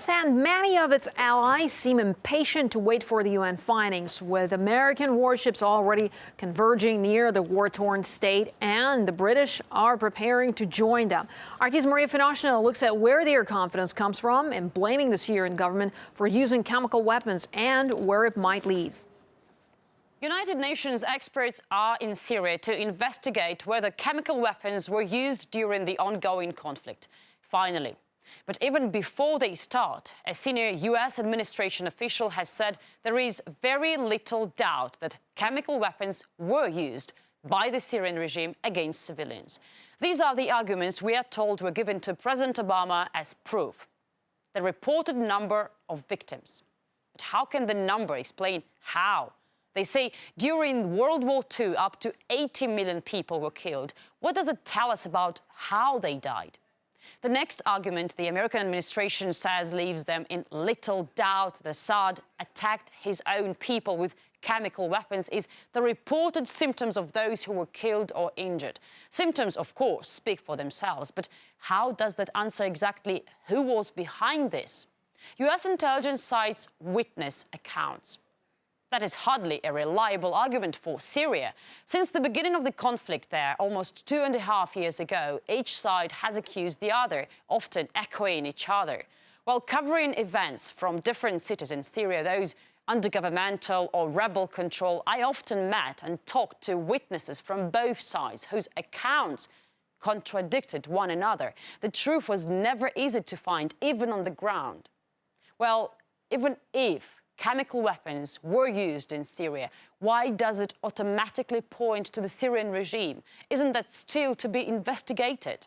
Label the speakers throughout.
Speaker 1: U.S. and many of its allies seem impatient to wait for the UN findings, with American warships already converging near the war-torn state, and the British are preparing to join them. RT's Maria Finoshina looks at where their confidence comes from in blaming the Syrian government for using chemical weapons and where it might lead.
Speaker 2: United Nations experts are in Syria to investigate whether chemical weapons were used during the ongoing conflict. Finally. But even before they start, a senior US administration official has said there is very little doubt that chemical weapons were used by the Syrian regime against civilians. These are the arguments we are told were given to President Obama as proof. The reported number of victims. But how can the number explain how? They say during World War II, up to 80 million people were killed. What does it tell us about how they died? The next argument the American administration says leaves them in little doubt that Assad attacked his own people with chemical weapons is the reported symptoms of those who were killed or injured. Symptoms, of course, speak for themselves, but how does that answer exactly who was behind this? US intelligence cites witness accounts. That is hardly a reliable argument for Syria. Since the beginning of the conflict there, almost 2.5 years ago, each side has accused the other, often echoing each other. While covering events from different cities in Syria, those under governmental or rebel control, I often met and talked to witnesses from both sides whose accounts contradicted one another. The truth was never easy to find, even on the ground. Well, even if chemical weapons were used in Syria, why does it automatically point to the Syrian regime? Isn't that still to be investigated?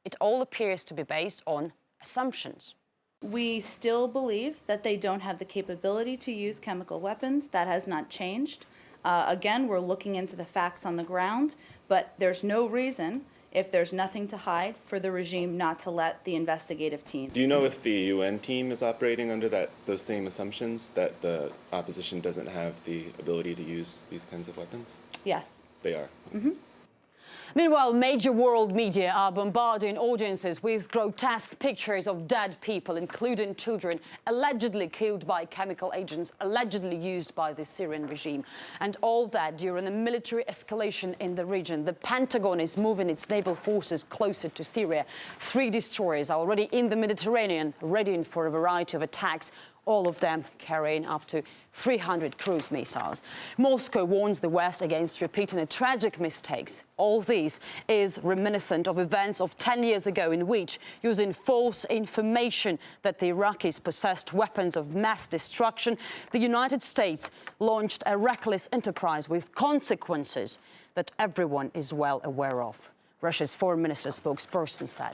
Speaker 2: It all appears to be based on assumptions.
Speaker 3: We still believe that they don't have the capability to use chemical weapons. That has not changed. Again, we're looking into the facts on the ground, but there's no reason, if there's nothing to hide, for the regime not to let the investigative team.
Speaker 4: Do you know if the UN team is operating under those same assumptions, that the opposition doesn't have the ability to use these kinds of weapons?
Speaker 3: Yes.
Speaker 4: They are?
Speaker 3: Mm-hmm.
Speaker 2: Meanwhile, major world media are bombarding audiences with grotesque pictures of dead people, including children, allegedly killed by chemical agents, allegedly used by the Syrian regime. And all that during a military escalation in the region. The Pentagon is moving its naval forces closer to Syria. 3 destroyers are already in the Mediterranean, readying for a variety of attacks, all of them carrying up to 300 cruise missiles. Moscow warns the West against repeating tragic mistakes. All this is reminiscent of events of 10 years ago in which, using false information that the Iraqis possessed weapons of mass destruction, the United States launched a reckless enterprise with consequences that everyone is well aware of. Russia's foreign minister spokesperson said.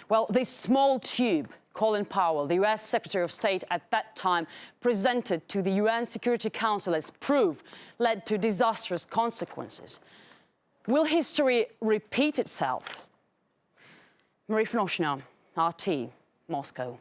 Speaker 2: Well, this small tube Colin Powell, the US Secretary of State at that time, presented to the UN Security Council as proof, led to disastrous consequences. Will history repeat itself? Maria Finoshina, RT, Moscow.